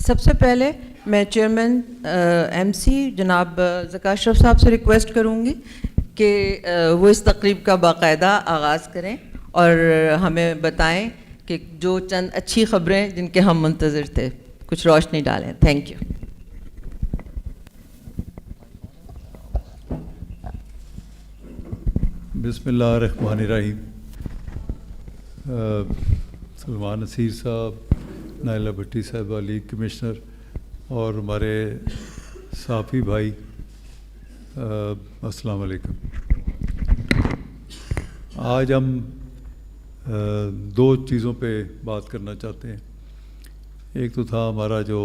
سب سے پہلے میں چیئرمین ایم سی جناب ذکا اشرف صاحب سے ریکویسٹ کروں گی کہ وہ اس تقریب کا باقاعدہ آغاز کریں اور ہمیں بتائیں کہ جو چند اچھی خبریں جن کے ہم منتظر تھے کچھ روشنی ڈالیں. Thank you. بسم اللہ الرحمن الرحیم. سلمان نصیر صاحب، نائلہ بھٹی صاحبہ، لیگ کمشنر، اور ہمارے صحافی بھائی، السلام علیکم. آج ہم دو چیزوں پہ بات کرنا چاہتے ہیں. ایک تو تھا ہمارا جو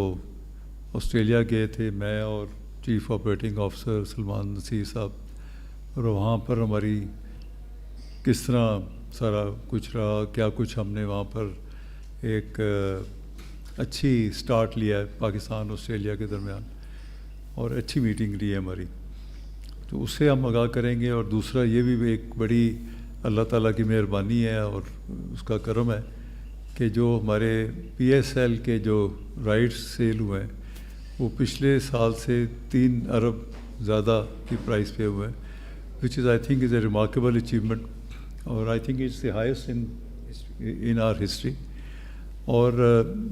آسٹریلیا گئے تھے میں اور chief operating officer Salman Naseer صاحب، اور وہاں پر ہماری کس طرح سارا کچھ رہا، کیا کچھ ہم نے وہاں پر ایک اچھی سٹارٹ لیا ہے پاکستان آسٹریلیا کے درمیان، اور اچھی میٹنگ رہی ہے ہماری. تو اس سے ہم آگاہ کریں گے. اور دوسرا یہ بھی ایک بڑی اللہ تعالیٰ کی مہربانی ہے اور اس کا کرم ہے کہ جو ہمارے پی ایس ایل کے جو رائٹس سیل ہوئے ہیں وہ پچھلے سال سے 3 ارب زیادہ کی پرائز پہ ہوئے ہیں، which is I think is a remarkable achievement, اور I think it's the highest in our history. اور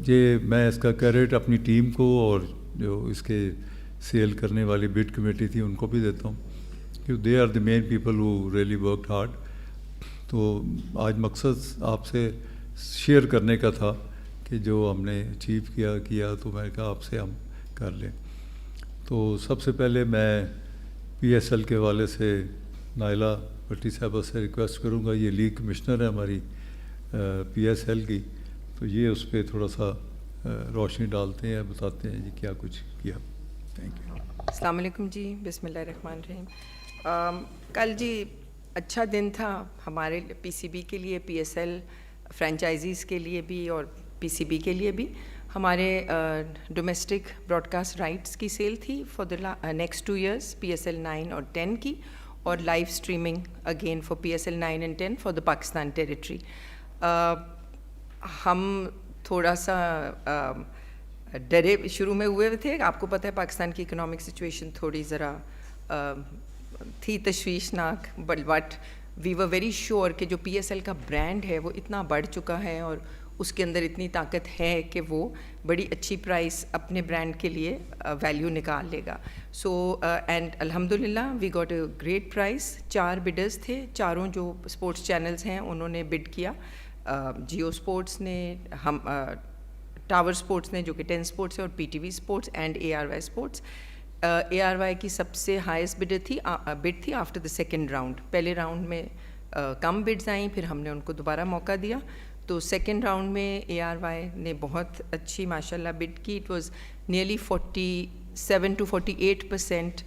یہ میں اس کا کریڈٹ اپنی ٹیم کو اور جو اس کے سیل کرنے والی بڈ کمیٹی تھی ان کو بھی دیتا ہوں، کیونکہ they are the main people who really worked hard. تو آج مقصد آپ سے شیئر کرنے کا تھا کہ جو ہم نے اچیو کیا تو میں نے کہا آپ سے ہم کر لیں. تو سب سے پہلے میں پی ایس ایل کے حوالے سے نائلہ بھٹی صاحبہ سے ریکویسٹ کروں گا. یہ لیگ کمشنر ہے ہماری پی ایس ایل کی، تو یہ اس پہ تھوڑا سا روشنی ڈالتے ہیں، بتاتے ہیں جی کیا کچھ کیا. Thank you. السلام علیکم جی. بسم اللہ الرحمن الرحیم. کل جی اچھا دن تھا ہمارے پی سی بی کے لیے، پی ایس ایل فرینچائزیز کے لیے بھی اور پی سی بی کے لیے بھی. ہمارے ڈومیسٹک براڈ کاسٹ رائٹس کی سیل تھی for the next 2 years, P S L 9 اور 10 کی، اور live streaming again for P S L 9 and 10 for the Pakistan territory. ہم تھوڑا سا ڈرے شروع میں ہوئے تھے. آپ کو پتہ ہے پاکستان کی اکنامک سچویشن تھوڑی ذرا تھی تشویشناک، but we were very sure کہ جو پی ایس ایل کا برانڈ ہے وہ اتنا بڑھ چکا ہے اور اس کے اندر اتنی طاقت ہے کہ وہ بڑی اچھی پرائس اپنے برانڈ کے لیے ویلیو نکال لے گا. سو اینڈ الحمد للہ we got a great prize. 4 bidders تھے، چاروں جو اسپورٹس چینلز ہیں انہوں نے بڈ کیا. جیو اسپورٹس نے، ہم ٹاور اسپورٹس نے جو کہ 10 اسپورٹس ہے، اور P T V sports and A R Y sports. A R Y کی سب سے ہائیسٹ بڈ تھی آفٹر دا سیکنڈ راؤنڈ. پہلے راؤنڈ میں کم بڈز آئیں، پھر ہم نے ان کو دوبارہ موقع دیا. تو سیکنڈ راؤنڈ میں اے آر وائی نے بہت اچھی ماشاء اللہ بڈ کی. It was nearly 47 to 48%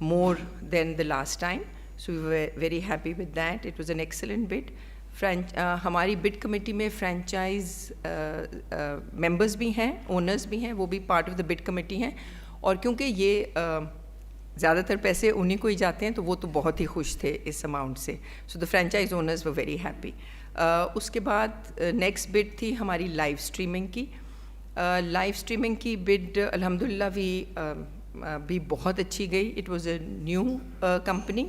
more than the last time. So we were very happy with that. It was an excellent bid. ہماری بڈ کمیٹی میں فرینچائز ممبرز بھی ہیں، اونرز بھی ہیں، وہ بھی part of the bid committee ہیں. اور کیونکہ یہ زیادہ تر پیسے انہیں کو ہی جاتے ہیں تو وہ تو بہت ہی خوش تھے اس اماؤنٹ سے. So the franchise owners were very happy. اس کے بعد نیکسٹ بڈ تھی ہماری لائیو اسٹریمنگ کی. لائیو اسٹریمنگ کی بڈ الحمد للہ بھی بہت اچھی گئی. It was a new company.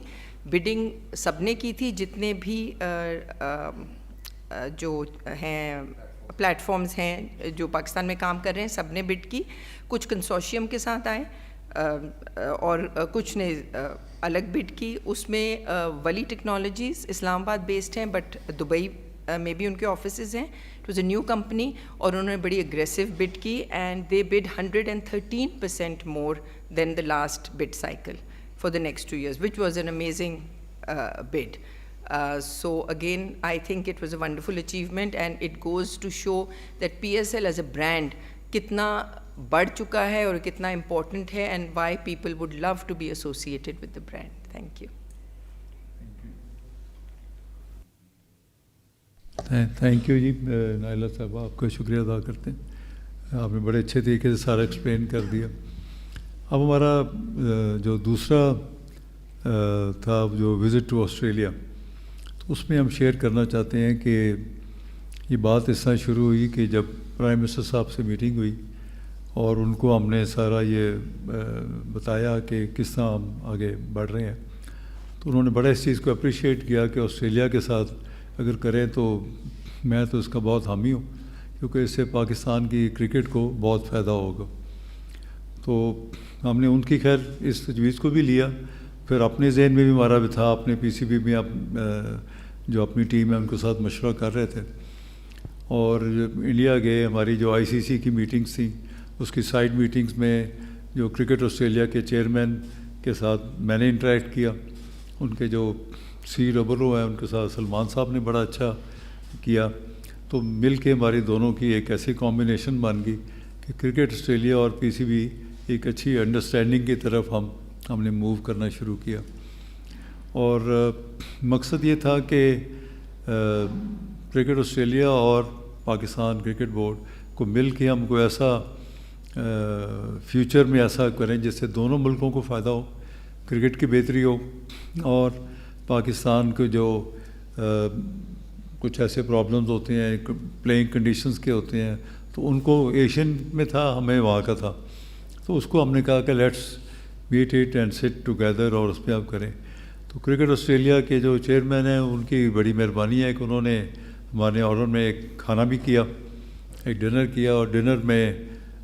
Bidding سب نے کی تھی، جتنے بھی جو ہیں پلیٹ فارمز ہیں جو پاکستان میں کام کر رہے ہیں، سب نے بڈ کی. کچھ کنسورشیم کے ساتھ آئے اور کچھ نے الگ بڈ کی. اس میں ولی ٹیکنالوجیز اسلام آباد بیسڈ ہیں بٹ دبئی میں بھی ان کے آفیسز ہیں. It was a new company اور انہوں نے بڑی اگریسو بڈ کی and they bid 113% more than the last bid cycle for the next 2 years, which was an amazing bid. So again, I think it was a wonderful achievement and it goes to show that PSL as a brand kitna bad chuka hai aur kitna important hai and why people would love to be associated with the brand. Thank you. Thank you جی. نائلہ صاحب آپ کا شکریہ ادا کرتے ہیں، آپ نے بڑے اچھے طریقے سے سارا ایکسپلین کر دیا. اب ہمارا جو دوسرا تھا جو وزٹ ٹو آسٹریلیا، تو اس میں ہم شیئر کرنا چاہتے ہیں کہ یہ بات اس طرح شروع ہوئی کہ جب پرائم منسٹر صاحب سے میٹنگ ہوئی اور ان کو ہم نے سارا یہ بتایا کہ کس طرح ہم آگے بڑھ رہے ہیں. تو انہوں نے بڑا اس چیز کو اپریشیٹ کیا کہ آسٹریلیا کے ساتھ اگر کریں تو میں تو اس کا بہت حامی ہوں, کیونکہ اس سے پاکستان کی کرکٹ کو بہت فائدہ ہوگا. تو ہم نے ان کی خیر اس تجویز کو بھی لیا. پھر اپنے ذہن میں بھی ہمارا بھی تھا, اپنے پی سی بی میں جو اپنی ٹیم ہے ان کے ساتھ مشورہ کر رہے تھے. اور انڈیا گئے, ہماری جو آئی سی سی کی میٹنگس تھیں اس کی سائڈ میٹنگس میں جو کرکٹ آسٹریلیا کے چیئرمین کے ساتھ میں نے انٹریکٹ کیا. ان کے جو COO ہیں ان کے ساتھ سلمان صاحب نے بڑا اچھا کیا. تو مل کے ہماری دونوں کی ایک ایسی کمبینیشن بن گئی کہ کرکٹ آسٹریلیا اور پی سی بی ایک اچھی انڈرسٹینڈنگ کی طرف ہم نے موو کرنا شروع کیا. اور مقصد یہ تھا کہ کرکٹ آسٹریلیا اور پاکستان کرکٹ بورڈ کو مل کے ہم کوئی ایسا فیوچر میں ایسا کریں جس سے دونوں ملکوں کو فائدہ ہو, کرکٹ کی بہتری ہو, اور پاکستان کے جو کچھ ایسے پرابلمز ہوتے ہیں پلینگ کنڈیشنز کے ہوتے ہیں تو ان کو ایشین میں تھا, ہمیں وہاں کا تھا. تو اس کو ہم نے کہا کہ let's meet it and sit together اور اس پہ آپ کریں. تو کرکٹ آسٹریلیا کے جو چیئرمین ہیں ان کی بڑی مہربانی ہے کہ انہوں نے ہمارے آرڈر میں ایک کھانا بھی کیا, ایک ڈنر کیا. اور ڈنر میں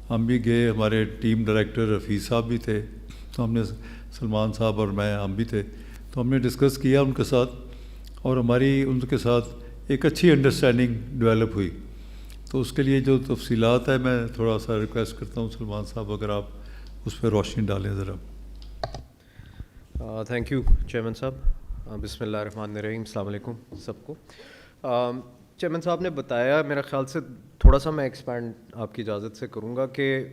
ہم بھی گئے, ہمارے ٹیم ڈائریکٹر حفیظ صاحب بھی تھے, تو ہم نے سلمان صاحب اور میں ہم بھی تھے. تو ہم نے ڈسکس کیا ان کے ساتھ, اور ہماری ان کے ساتھ ایک اچھی انڈرسٹینڈنگ ڈیولپ ہوئی. تو اس کے لیے جو تفصیلات ہے میں تھوڑا سا ریکویسٹ کرتا ہوں سلمان صاحب اگر آپ اس پہ روشنی ڈالیں ذرا. تھینک یو چیئرمین صاحب. بسم اللہ الرحمن الرحیم. السلام علیکم سب کو. چیئرمین صاحب نے بتایا, میرا خیال سے تھوڑا سا میں ایکسپینڈ آپ کی اجازت سے کروں گا کہ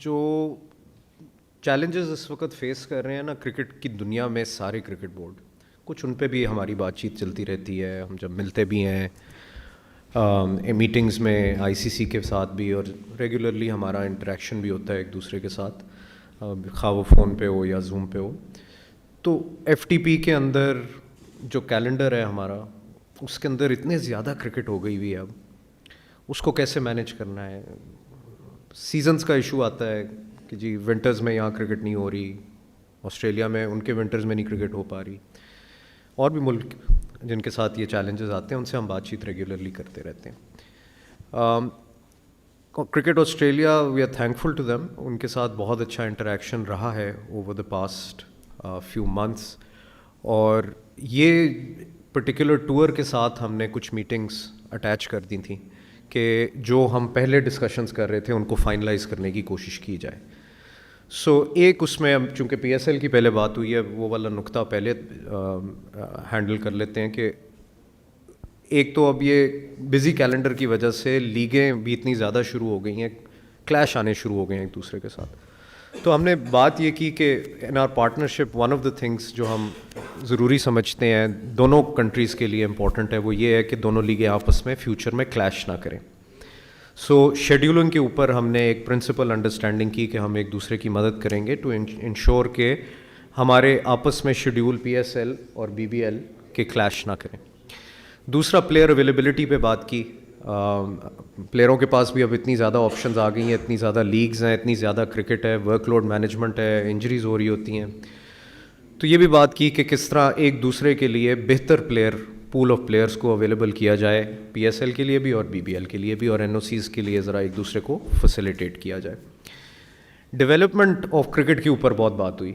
جو چیلنجز اس وقت فیس کر رہے ہیں نا کرکٹ کی دنیا میں سارے کرکٹ بورڈ, کچھ ان پہ بھی ہماری بات چیت چلتی رہتی ہے, ہم جب ملتے بھی ہیں میٹنگز میں آئی سی سی کے ساتھ بھی, اور ریگولرلی ہمارا انٹریکشن بھی ہوتا ہے ایک دوسرے کے ساتھ, خواہ وہ فون پہ ہو یا زوم پہ ہو. تو ایف ٹی پی کے اندر جو کیلنڈر ہے ہمارا, اس کے اندر اتنے زیادہ کرکٹ ہو گئی ہوئی ہے, اب اس کو کیسے مینیج کرنا ہے. سیزنز کا ایشو آتا ہے کہ جی ونٹرز میں یہاں کرکٹ نہیں ہو رہی, آسٹریلیا میں ان کے ونٹرز میں نہیں کرکٹ ہو پا رہی, اور بھی ملک جن کے ساتھ یہ چیلنجز آتے ہیں ان سے ہم بات چیت ریگولرلی کرتے رہتے ہیں. Cricket Australia we are thankful to them, ان کے ساتھ بہت اچھا انٹریکشن رہا ہے over the past few months. اور یہ پرٹیکولر ٹور کے ساتھ ہم نے کچھ میٹنگس اٹیچ کر دی تھیں کہ جو ہم پہلے ڈسکشنز کر رہے تھے ان کو فائنلائز کرنے کی کوشش کی جائے. سو ایک اس میں اب چونکہ پی ایس ایل کی پہلے بات ہوئی ہے, وہ والا نقطہ پہلے ہینڈل کر لیتے ہیں کہ ایک تو اب یہ بزی کیلنڈر کی وجہ سے لیگیں بھی اتنی زیادہ شروع ہو گئی ہیں, کلیش آنے شروع ہو گئے ہیں ایک دوسرے کے ساتھ. تو ہم نے بات یہ کی کہ in our partnership one of the things جو ہم ضروری سمجھتے ہیں دونوں کنٹریز کے لیے امپورٹنٹ ہے, وہ یہ ہے کہ دونوں لیگیں آپس میں فیوچر میں کلیش نہ کریں. سو شیڈیولنگ کے اوپر ہم نے ایک پرنسپل انڈرسٹینڈنگ کی کہ ہم ایک دوسرے کی مدد کریں گے ٹو انشور کہ ہمارے آپس میں شیڈیول پی ایس ایل اور بی بی ایل کے کلیش نہ کریں. دوسرا پلیئر اویلیبلٹی پہ بات کی. پلیئروں کے پاس بھی اب اتنی زیادہ آپشنز آ گئی ہیں, اتنی زیادہ لیگز ہیں, اتنی زیادہ کرکٹ ہے, ورک لوڈ مینجمنٹ ہے, انجریز ہو رہی ہوتی ہیں. تو یہ بھی بات کی کہ کس طرح ایک دوسرے کے لیے بہتر پلیئر پول آف پلیئرس کو اویلیبل کیا جائے, پی ایس ایل کے لیے بھی اور بی بی ایل کے لیے بھی, اور این او سیز کے لیے ذرا ایک دوسرے کو فیسیلیٹیٹ کیا جائے. ڈیولپمنٹ آف کرکٹ کے اوپر بہت بات ہوئی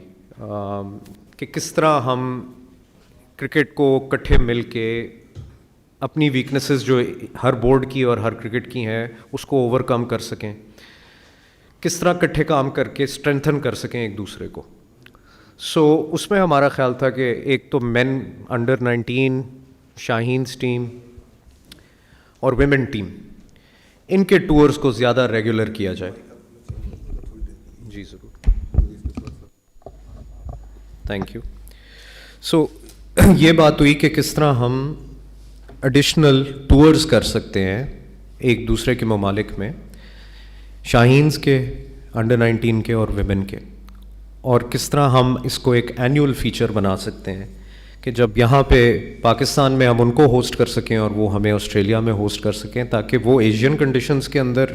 کہ کس طرح ہم کرکٹ کو کٹھے مل کے اپنی ویکنیسز جو ہر بورڈ کی اور ہر کرکٹ کی ہیں اس کو اوور کم کر سکیں, کس طرح کٹھے کام کر کے اسٹرینتھن کر سکیں ایک دوسرے کو. سو اس میں ہمارا خیال تھا کہ ایک تو مین انڈر 19 شاہینز ٹیم اور ویمن ٹیم, ان کے ٹورز کو زیادہ ریگولر کیا جائے. جی ضرور, تھینک یو. سو یہ بات ہوئی کہ کس طرح ہم ایڈیشنل ٹورز کر سکتے ہیں ایک دوسرے کے ممالک میں, شاہینز کے, انڈر 19 کے اور ویمن کے, اور کس طرح ہم اس کو ایک اینیول فیچر بنا سکتے ہیں کہ جب یہاں پہ پاکستان میں ہم ان کو ہوسٹ کر سکیں اور وہ ہمیں آسٹریلیا میں ہوسٹ کر سکیں, تاکہ وہ ایشین کنڈیشنز کے اندر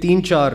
3-4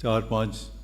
4-5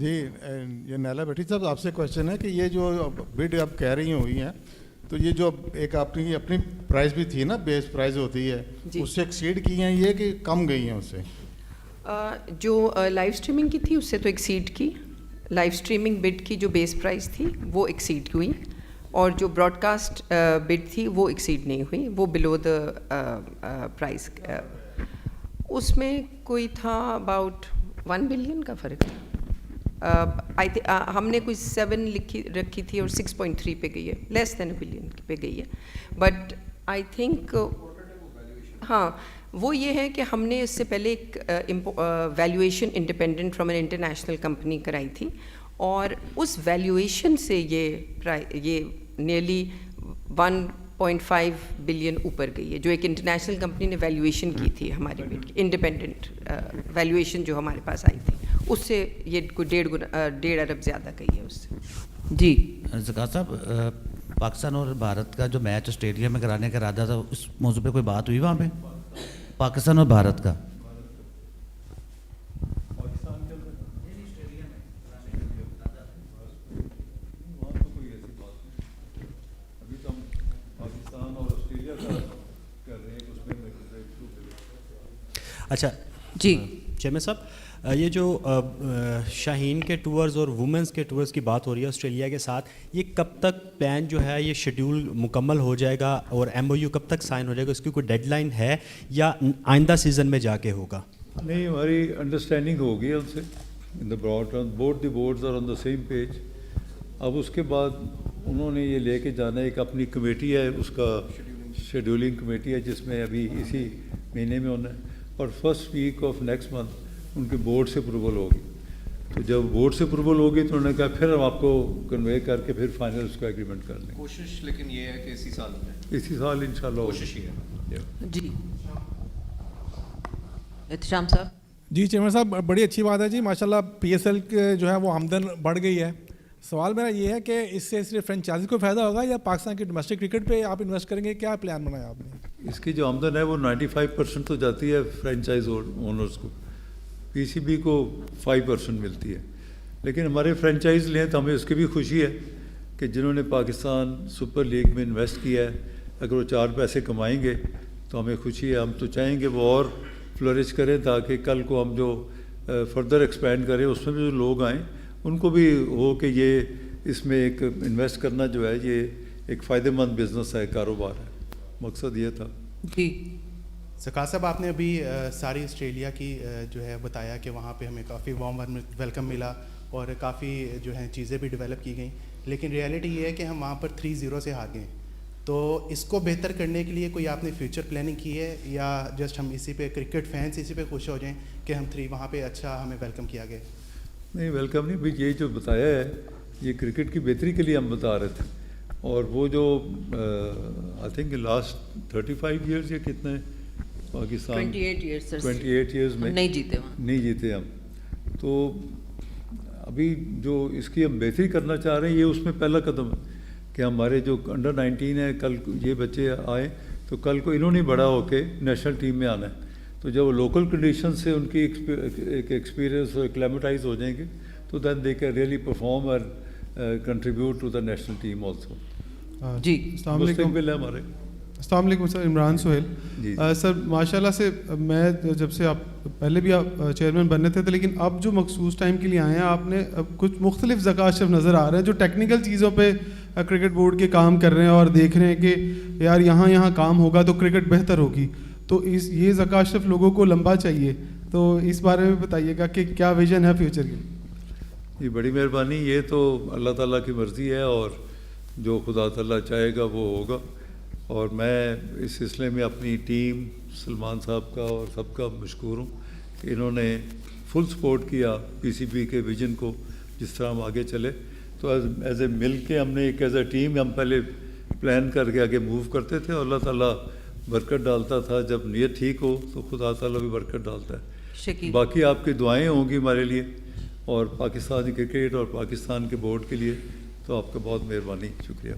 جی یہ نیلا بیٹھی صاحب آپ سے کوشچن ہے کہ یہ جو بڈ آپ کہہ رہی ہوئی ہیں تو یہ جو ایک آپ کی اپنی پرائز بھی تھی نا بیس پرائز ہوتی ہے اس سے ایکسیڈ کی ہیں یہ کہ کم گئی ہیں اس سے؟ جو لائیو اسٹریمنگ کی تھی اس سے تو ایکسیڈ کی. لائیو اسٹریمنگ بڈ کی جو بیس پرائز تھی وہ ایکسیڈ ہوئی, اور جو براڈ کاسٹ بڈ تھی وہ ایکسیڈ نہیں ہوئی, وہ بلو دا پرائز. اس میں کوئی تھا اباؤٹ 1 بلین کا فرق تھا. ہم نے کوئی 7 رکھی تھی اور 6.3 پہ گئی ہے, لیس دین 1 بلین پہ گئی ہے. بٹ آئی تھنک ہاں وہ یہ ہے کہ ہم نے اس سے پہلے ایک valuation independent from an international company کرائی تھی, اور اس ویلیویشن سے یہ نیئرلی 1.5 بلین اوپر گئی ہے, جو ایک انٹرنیشنل کمپنی نے ویلیویشن کی تھی ہماری بٹ کی, انڈیپینڈنٹ ویلیویشن جو ہمارے پاس آئی تھی اس سے یہ کوئی 1.5 ارب زیادہ گئی ہے اس سے. جی زکار صاحب, پاکستان اور بھارت کا جو میچ آسٹریلیا میں کرانے کا ارادہ تھا, اس موضوع پہ کوئی بات ہوئی وہاں پہ پاکستان اور بھارت کا؟ اچھا جی چیئرمین صاحب, یہ جو شاہین کے ٹورز اور وومنس کے ٹورز کی بات ہو رہی ہے آسٹریلیا کے ساتھ, یہ کب تک پلان جو ہے یہ شیڈیول مکمل ہو جائے گا اور MOU کب تک سائن ہو جائے گا؟ اس کی کوئی ڈیڈ لائن ہے یا آئندہ سیزن میں جا کے ہوگا؟ نہیں, ہماری انڈرسٹینڈنگ ہو گئی ان سے in the broad term, both the boards are on the same page. اب اس کے بعد انہوں نے یہ لے کے جانا ہے, ایک اپنی کمیٹی ہے, اس کا شیڈولنگ کمیٹی ہے جس میں ابھی اسی مہینے میں ہونا ہے, اور first week of next month ان کے بورڈ سے اپروول ہوگی. تو جب بورڈ سے اپروول ہوگی تو انہوں نے کہا پھر ہم آپ کو کنوے کر کے پھر فائنل اس کا ایگریمنٹ کر لیں. کوشش لیکن یہ ہے کہ اسی سال انشاءاللہ کوشش ہی ہے. جی احتشام صاحب. جی چیئرمین صاحب, بڑی اچھی بات ہے جی, ماشاءاللہ PSL کے جو ہے وہ آمدن بڑھ گئی ہے. سوال میرا یہ ہے کہ اس سے صرف فرینچائزی کو فائدہ ہوگا یا پاکستان کی ڈومیسٹک کرکٹ پہ آپ انویسٹ کریں گے؟ کیا پلان بنایا آپ نے؟ اس کی جو آمدن ہے وہ 95% تو جاتی ہے فرینچائز اونرز کو, PCB کو 5% ملتی ہے. لیکن ہمارے فرینچائز لیں تو ہمیں اس کی بھی خوشی ہے کہ جنہوں نے پاکستان سپر لیگ میں انویسٹ کیا ہے, اگر وہ 4 پیسے کمائیں گے تو ہمیں خوشی ہے. ہم تو چاہیں گے وہ اور فلورش کریں تاکہ کل کو ہم جو فردر ایکسپینڈ کریں اس میں بھی جو لوگ آئیں ان کو بھی ہو کہ یہ اس میں ایک انویسٹ کرنا جو ہے یہ ایک فائدہ مند بزنس ہے, کاروبار ہے. مقصد یہ تھا. جی زکار صاحب, آپ نے ابھی ساری آسٹریلیا کی جو ہے بتایا کہ وہاں پہ ہمیں کافی وارم ویلکم ملا اور کافی جو ہیں چیزیں بھی ڈیولپ کی گئیں, لیکن ریئلٹی یہ ہے کہ ہم وہاں پر 3-0 سے ہار گئے. تو اس کو بہتر کرنے کے لیے کوئی آپ نے فیوچر پلاننگ کی ہے یا جسٹ ہم اسی پہ کرکٹ فینس اسی پہ خوش ہو جائیں کہ ہم وہاں پہ اچھا ہمیں ویلکم کیا گیا؟ نہیں, ویلکم نہیں بھائی, یہ جو بتایا ہے یہ کرکٹ کی بہتری کے لیے ہم بتا رہے تھے. اور وہ جو آئی تھنک لاسٹ 35 ایئرس یا کتنے پاکستان 28 ایئرس میں نہیں جیتے ہم. تو ابھی جو اس کی ہم بہتری کرنا چاہ رہے ہیں یہ اس میں پہلا قدم ہے کہ ہمارے جو انڈر 19 ہے, کل یہ بچے آئیں تو کل کو انہوں نے بڑا ہو کے نیشنل ٹیم میں آنا ہے. تو جب وہ لوکل کنڈیشن سے ان کی ایک ایکسپیرئنس ایکلیمیٹائز ہو جائیں گے تو then they can really perform اور contribute to the national team also. جی السلام علیکم. ہمارے السلام علیکم سر, عمران سہیل. جی سر ماشاءاللہ سے میں جب سے آپ پہلے بھی آپ چیئرمین بننے تھے لیکن اب جو مخصوص ٹائم کے لیے آئے ہیں آپ نے کچھ مختلف زکار اشرف نظر آ رہے ہیں جو ٹیکنیکل چیزوں پہ کرکٹ بورڈ کے کام کر رہے ہیں اور دیکھ رہے ہیں کہ یار یہاں کام ہوگا تو کرکٹ بہتر ہوگی. تو یہ زکار اشرف لوگوں کو لمبا چاہیے, تو اس بارے میں بتائیے گا کہ کیا ویژن ہے فیوچر کی؟ جی بڑی مہربانی. یہ تو اللہ تعالیٰ کی مرضی ہے اور جو خدا تعالیٰ چاہے گا وہ ہوگا. اور میں اس سلسلے میں اپنی ٹیم سلمان صاحب کا اور سب کا مشکور ہوں کہ انہوں نے فل سپورٹ کیا PCB کے ویژن کو جس طرح ہم آگے چلے. تو ایز اے مل کے ہم نے ایک ایز اے ٹیم ہم پہلے پلان کر کے آگے موو کرتے تھے اور اللہ تعالیٰ برکت ڈالتا تھا. جب نیت ٹھیک ہو تو خدا تعالیٰ بھی برکت ڈالتا ہے. باقی آپ کی دعائیں ہوں گی ہمارے لیے اور پاکستانی کرکٹ اور پاکستان کے بورڈ کے لیے. تو آپ کا بہت مہربانی, شکریہ.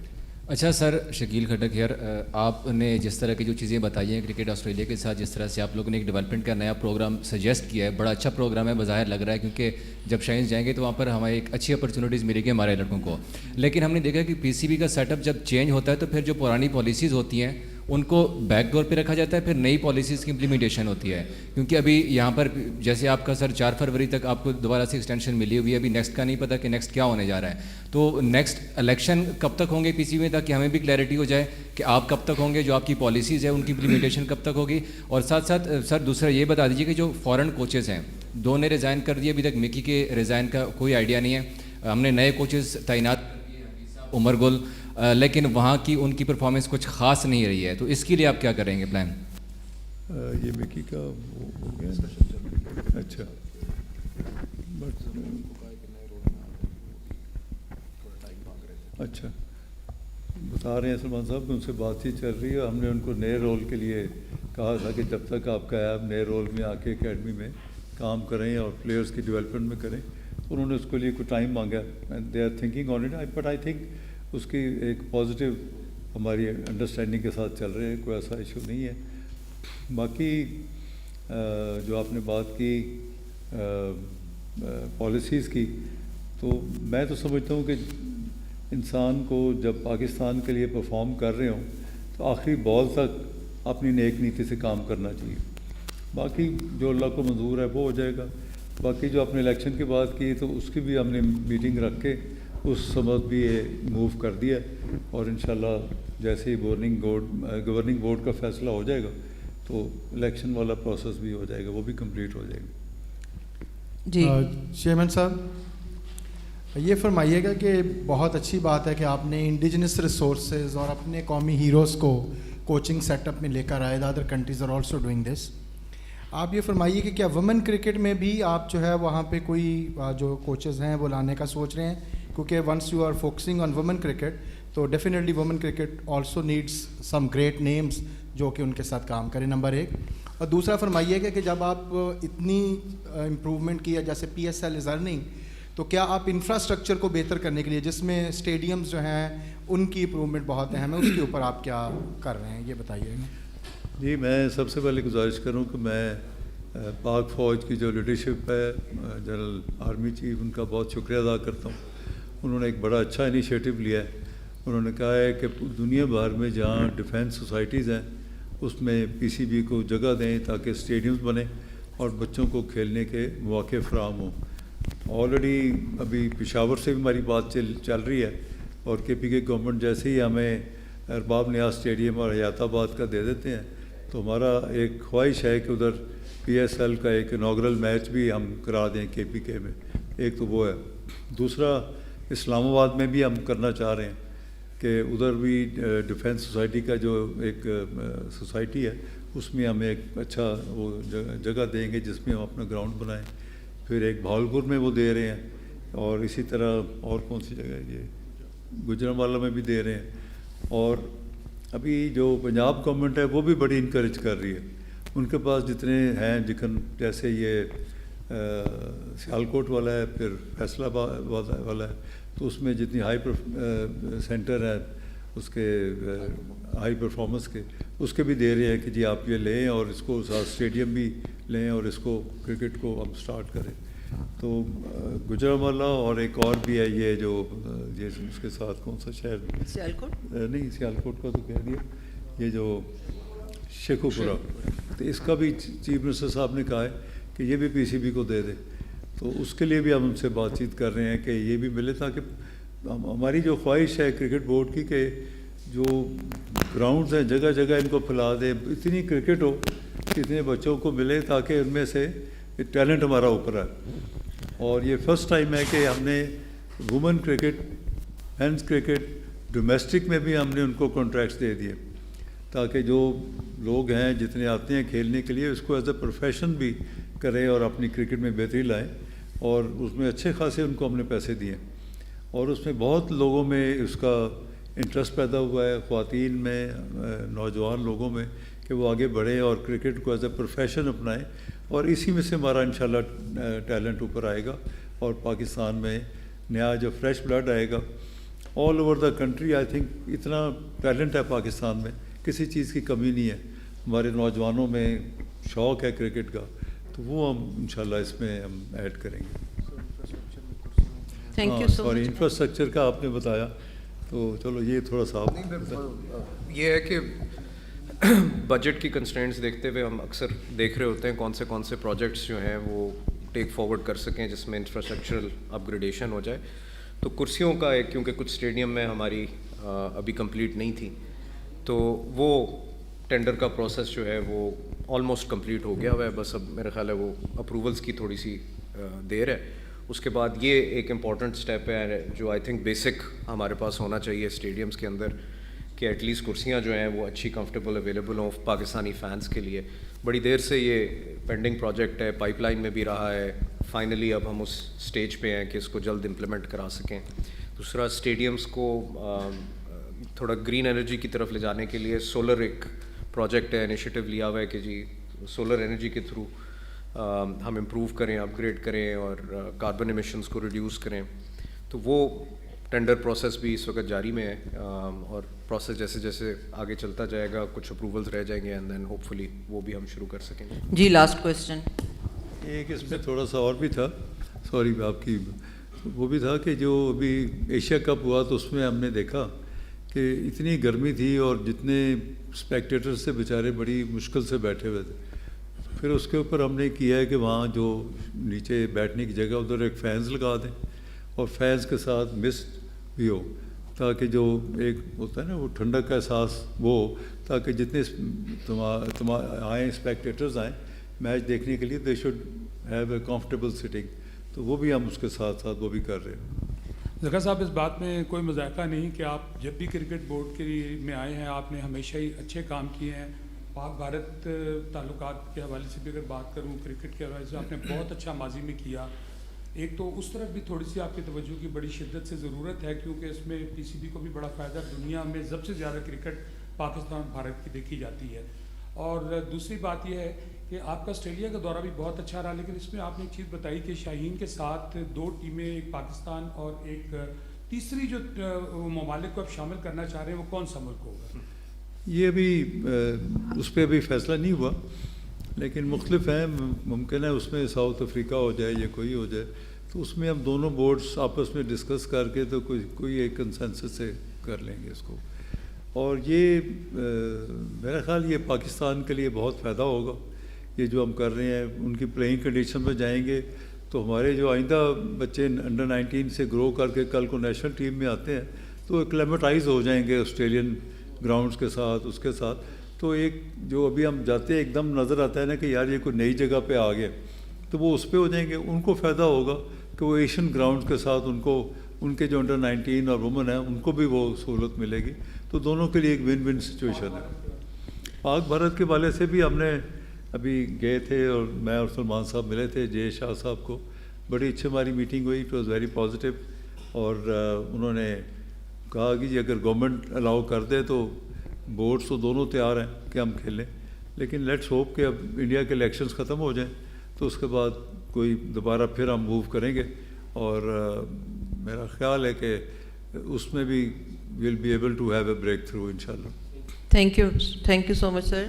اچھا سر، شکیل کھٹک ہیئر، آپ نے جس طرح کی جو چیزیں بتائی ہیں کرکٹ آسٹریلیا کے ساتھ، جس طرح سے آپ لوگوں نے ایک ڈیولپمنٹ کا نیا پروگرام سجیسٹ کیا ہے، بڑا اچھا پروگرام ہے بظاہر لگ رہا ہے، کیونکہ جب شائنز جائیں گے تو وہاں پر ہمیں ایک اچھی اپرچونیٹیز ملے گی ہمارے لڑکوں کو. لیکن ہم نے دیکھا کہ پی سی بی کا سیٹ اپ جب چینج ہوتا ہے تو پھر جو پرانی پالیسیز ہوتی ہیں ان کو بیک ڈور پہ رکھا جاتا ہے، پھر نئی پالیسیز کی امپلیمنٹیشن ہوتی ہے. کیونکہ ابھی یہاں پر جیسے آپ کا سر 4 فروری تک آپ کو دوبارہ سے ایکسٹینشن ملی ہوئی ہے، ابھی نیکسٹ کا نہیں پتہ کہ نیکسٹ کیا ہونے جا رہا ہے. تو نیکسٹ الیکشن کب تک ہوں گے پی سی بی میں، تاکہ ہمیں بھی کلیئرٹی ہو جائے کہ آپ کب تک ہوں گے، جو آپ کی پالیسیز ہیں ان کی امپلیمنٹیشن کب تک ہوگی. اور ساتھ ساتھ سر دوسرا یہ بتا دیجیے کہ جو فارن کوچز ہیں، 2 نے ریزائن کر دیے، ابھی تک مکی کے ریزائن کا کوئی آئیڈیا نہیں ہے. ہم نے نئے کوچز تعینات کر دیے، عمر گل، لیکن وہاں کی ان کی پرفارمنس کچھ خاص نہیں رہی ہے. تو اس کے لیے آپ کیا کریں گے پلان؟ یہ مکی کا ہو گیا. اچھا، اچھا بتا رہے ہیں سلمان صاحب کہ ان سے بات چیت چل رہی ہے. ہم نے ان کو نئے رول کے لیے کہا تھا کہ جب تک آپ کا ہے نئے رول میں آ کے اکیڈمی میں کام کریں اور پلیئرس کی ڈیولپمنٹ میں کریں. انہوں نے اس کے لیے کوئی ٹائم مانگا and they are thinking on it. But I think اس کی ایک پازیٹیو ہماری انڈرسٹینڈنگ کے ساتھ چل رہے ہیں، کوئی ایسا ایشو نہیں ہے. باقی جو آپ نے بات کی پالیسیز کی، تو میں تو سمجھتا ہوں کہ انسان کو جب پاکستان کے لیے پرفارم کر رہے ہوں تو آخری بال تک اپنی نیک نیتی سے کام کرنا چاہیے. باقی جو اللہ کو منظور ہے وہ ہو جائے گا. باقی جو آپ نے الیکشن کی بات کی تو اس کی بھی ہم نے میٹنگ رکھ کے اس سمت بھی موو کر دیا، اور انشاءاللہ جیسے ہی گورننگ بورڈ کا فیصلہ ہو جائے گا تو الیکشن والا پروسیس بھی ہو جائے گا، وہ بھی کمپلیٹ ہو جائے گا. جی چیئرمین صاحب، یہ فرمائیے گا کہ بہت اچھی بات ہے کہ آپ نے انڈیجنس ریسورسز اور اپنے قومی ہیروز کو کوچنگ سیٹ اپ میں لے کر آئے. Other countries are also doing this. آپ یہ فرمائیے کہ کیا وومن کرکٹ میں بھی آپ جو ہے وہاں پہ کوئی جو کوچز ہیں وہ لانے کا سوچ رہے ہیں؟ کیونکہ once you are focusing on women cricket تو definitely women cricket also needs some great names جو کہ ان کے ساتھ کام کریں، نمبر 1. اور دوسرا فرمائیے گا کہ جب آپ اتنی امپروومنٹ کی ہے جیسے پی ایس ایل از ارننگ، تو کیا آپ انفراسٹرکچر کو بہتر کرنے کے لیے جس میں اسٹیڈیمز جو ہیں ان کی امپروومنٹ بہت اہم ہے، اس کے اوپر آپ کیا کر رہے ہیں، یہ بتائیے گا. جی میں سب سے پہلے گزارش کروں کہ میں پاک فوج کی جو لیڈرشپ ہے، جنرل آرمی چیف، ان کا بہت شکریہ ادا کرتا ہوں. انہوں نے ایک بڑا اچھا انیشیٹو لیا ہے. انہوں نے کہا ہے کہ دنیا بھر میں جہاں ڈیفینس سوسائٹیز ہیں اس میں پی سی بی کو جگہ دیں تاکہ اسٹیڈیمز بنیں اور بچوں کو کھیلنے کے مواقع فراہم ہوں. آلریڈی ابھی پشاور سے بھی ہماری بات چل رہی ہے، اور کے پی کے گورنمنٹ جیسے ہی ہمیں ارباب نیاز اسٹیڈیم اور حیات آباد کا دے دیتے ہیں تو ہمارا ایک خواہش ہے کہ ادھر پی ایس ایل کا ایک انوگرل میچ بھی ہم کرا دیں کے پی کے میں. ایک تو وہ ہے. دوسرا اسلام آباد میں بھی ہم کرنا چاہ رہے ہیں کہ ادھر بھی ڈیفینس سوسائٹی کا جو ایک سوسائٹی ہے اس میں ہمیں ایک اچھا وہ جگہ دیں گے جس میں ہم اپنا گراؤنڈ بنائیں. پھر ایک بھاولپور میں وہ دے رہے ہیں، اور اسی طرح اور کون سی جگہ ہے، یہ گجرانوالہ میں بھی دے رہے ہیں. اور ابھی جو پنجاب گورنمنٹ ہے وہ بھی بڑی انکریج کر رہی ہے. ان کے پاس جتنے ہیں جیسے یہ سیالکوٹ والا ہے، پھر فیصلہ آباد والا ہے، تو اس میں جتنی ہائی سینٹر ہیں اس کے ہائی پرفارمنس کے، اس کے بھی دے رہے ہیں کہ جی آپ یہ لیں اور اس کو ساتھ اسٹیڈیم بھی لیں اور اس کو کرکٹ کو ہم سٹارٹ کریں. تو گجرانوالہ اور ایک اور بھی ہے یہ جو اس کے ساتھ کون سا شہر، سیالکوٹ نہیں سیالکوٹ کا تو کہہ دیا، یہ جو شیخوپورہ، تو اس کا بھی چیف منسٹر صاحب نے کہا ہے کہ یہ بھی پی سی بی کو دے دیں. تو اس کے لیے بھی ہم ان سے بات چیت کر رہے ہیں کہ یہ بھی ملے، تاکہ ہماری جو خواہش ہے کرکٹ بورڈ کی کہ جو گراؤنڈز ہیں جگہ جگہ ان کو پھیلا دیں، اتنی کرکٹ ہو کہ اتنے بچوں کو ملے تاکہ ان میں سے ٹیلنٹ ہمارا اوپر ہے. اور یہ فرسٹ ٹائم ہے کہ ہم نے women cricket, men's cricket, domestic میں بھی ہم نے ان کو کانٹریکٹس دے دیے تاکہ جو لوگ ہیں جتنے آتے ہیں کھیلنے کے لیے اس کو ایز اے پروفیشن بھی کریں اور اپنی کرکٹ میں بہتری لائیں. اور اس میں اچھے خاصے ان کو ہم نے پیسے دیے، اور اس میں بہت لوگوں میں اس کا انٹرسٹ پیدا ہوا ہے، خواتین میں، نوجوان لوگوں میں، کہ وہ آگے بڑھیں اور کرکٹ کو ایز اے پروفیشن اپنائیں. اور اسی میں سے ہمارا انشاءاللہ ٹیلنٹ اوپر آئے گا اور پاکستان میں نیا جو فریش بلڈ آئے گا. All over the country I think اتنا ٹیلنٹ ہے پاکستان میں, کسی چیز کی کمی نہیں ہے. ہمارے نوجوانوں میں شوق ہے کرکٹ کا, تو وہ ہم انشاءاللہ اس میں ہم ایڈ کریں گے. Thank you so sorry, much. Infrastructure کا آپ نے بتایا, تو چلو یہ تھوڑا سا یہ ہے کہ بجٹ کی کنسٹرینٹس دیکھتے ہوئے ہم اکثر دیکھ رہے ہوتے ہیں کون سے پروجیکٹس جو ہیں وہ ٹیک فارورڈ کر سکیں جس میں انفراسٹرکچرل اپ گریڈیشن ہو جائے. تو کرسیوں کا ایک, کیونکہ کچھ اسٹیڈیم میں ہماری ابھی کمپلیٹ نہیں تھی, تو وہ ٹینڈر کا پروسیس جو ہے وہ آلموسٹ کمپلیٹ ہو گیا ہوا ہے. بس اب میرا خیال ہے وہ اپروولس کی تھوڑی سی دیر ہے. اس کے بعد یہ ایک امپورٹنٹ اسٹیپ ہے جو آئی تھنک بیسک ہمارے پاس ہونا چاہیے اسٹیڈیمس کے اندر, کہ ایٹ لیسٹ کرسیاں جو ہیں وہ اچھی کمفرٹیبل اویلیبل ہوں پاکستانی فینس کے لیے. بڑی دیر سے یہ پینڈنگ پروجیکٹ ہے, پائپ لائن میں بھی رہا ہے. فائنلی اب ہم اس سٹیج پہ ہیں کہ اس کو جلد امپلیمنٹ کرا سکیں. دوسرا, اسٹیڈیمس کو تھوڑا گرین انرجی کی طرف لے جانے کے لیے سولر ایک پروجیکٹ ہے, انیشیٹو لیا ہوا ہے کہ جی سولر انرجی کے تھرو ہم امپروو کریں, اپ گریڈ کریں اور کاربن ایمیشنز کو ریڈیوس کریں. تو وہ ٹینڈر پروسیس بھی اس وقت جاری میں ہے, اور پروسیس جیسے جیسے آگے چلتا جائے گا کچھ اپروولز رہ جائیں گے, اینڈ دین ہوپ فلی وہ بھی ہم شروع کر سکیں گے. جی لاسٹ کویسچن. ایک اس میں تھوڑا سا اور بھی تھا, سوری آپ کی, وہ بھی تھا کہ جو ابھی ایشیا کپ ہوا تو اس میں ہم نے دیکھا کہ اتنی گرمی تھی اور جتنے اسپیکٹیٹر سے بیچارے بڑی مشکل سے بیٹھے ہوئے تھے. پھر اس کے اوپر ہم نے کیا ہے کہ وہاں جو نیچے بیٹھنے کی جگہ ادھر ایک فینس لگا دیں, اور فینس کے ساتھ مسٹ بھی ہو, تاکہ جو ایک ہوتا ہے نا وہ ٹھنڈک کا احساس وہ ہو, تاکہ جتنے آئیں اسپیکٹیٹرز آئیں میچ دیکھنے کے لیے they should have a comfortable sitting. تو وہ بھی ہم اس کے ساتھ ساتھ وہ بھی کر رہے ہیں. ذکر صاحب, اس بات میں کوئی مذائقہ نہیں کہ آپ جب بھی کرکٹ بورڈ کے میں آئے ہیں آپ نے ہمیشہ ہی اچھے کام کیے ہیں. پاک بھارت تعلقات کے حوالے سے بھی اگر بات کروں, کرکٹ کے حوالے سے آپ نے بہت اچھا ماضی میں کیا. ایک تو اس طرف بھی تھوڑی سی آپ کی توجہ کی بڑی شدت سے ضرورت ہے, کیونکہ اس میں پی سی بی کو بھی بڑا فائدہ, دنیا میں سب سے زیادہ کرکٹ پاکستان بھارت کی دیکھی جاتی ہے. اور دوسری بات یہ ہے کہ آپ کا آسٹریلیا کا دورہ بھی بہت اچھا رہا, لیکن اس میں آپ نے ایک چیز بتائی کہ شاہین کے ساتھ 2 ٹیمیں, ایک پاکستان اور ایک تیسری جو ممالک کو آپ شامل کرنا چاہ رہے ہیں, وہ کون سا ملک ہوگا؟ یہ ابھی اس پہ ابھی فیصلہ نہیں ہوا, لیکن مختلف ہیں. ممکن ہے اس میں ساؤتھ افریقہ ہو جائے یا کوئی ہو جائے, تو اس میں ہم دونوں بورڈز آپس میں ڈسکس کر کے تو کوئی ایک کنسنسس سے کر لیں گے اس کو. اور یہ میرا خیال یہ پاکستان کے لیے بہت فائدہ ہوگا. یہ جو ہم کر رہے ہیں ان کی پلینگ کنڈیشن میں جائیں گے تو ہمارے جو آئندہ بچے انڈر 19 سے گرو کر کے کل کو نیشنل ٹیم میں آتے ہیں تو ایکلیمیٹائز ہو جائیں گے آسٹریلین گراؤنڈز کے ساتھ, اس کے ساتھ. تو ایک جو ابھی ہم جاتے ہیں ایک دم نظر آتا ہے نا کہ یار یہ کوئی نئی جگہ پہ آ گئے, تو وہ اس پہ ہو جائیں گے. ان کو فائدہ ہوگا کہ وہ ایشین گراؤنڈ کے ساتھ ان کے جو انڈر 19 اور وومن ہیں ان کو بھی وہ سہولت ملے گی. تو دونوں کے لیے ایک ون ون سچویشن ہے. پاک بھارت کے والے سے بھی ہم نے ابھی گئے تھے, اور میں اور سلمان صاحب ملے تھے جے شاہ صاحب کو. بڑی اچھی ہماری میٹنگ ہوئی, اٹ واز ویری پازیٹیو. اور انہوں نے کہا کہ جی اگر گورنمنٹ الاؤ کر دے تو بورڈس تو دونوں تیار ہیں کہ ہم کھیلیں, لیکن لیٹس ہوپ کہ اب انڈیا کے الیکشنز ختم ہو جائیں تو اس کے بعد کوئی دوبارہ پھر ہم موو کریں گے. اور میرا خیال ہے کہ اس میں بھی we'll be able to have a breakthrough انشاءاللہ. Thank you so much sir.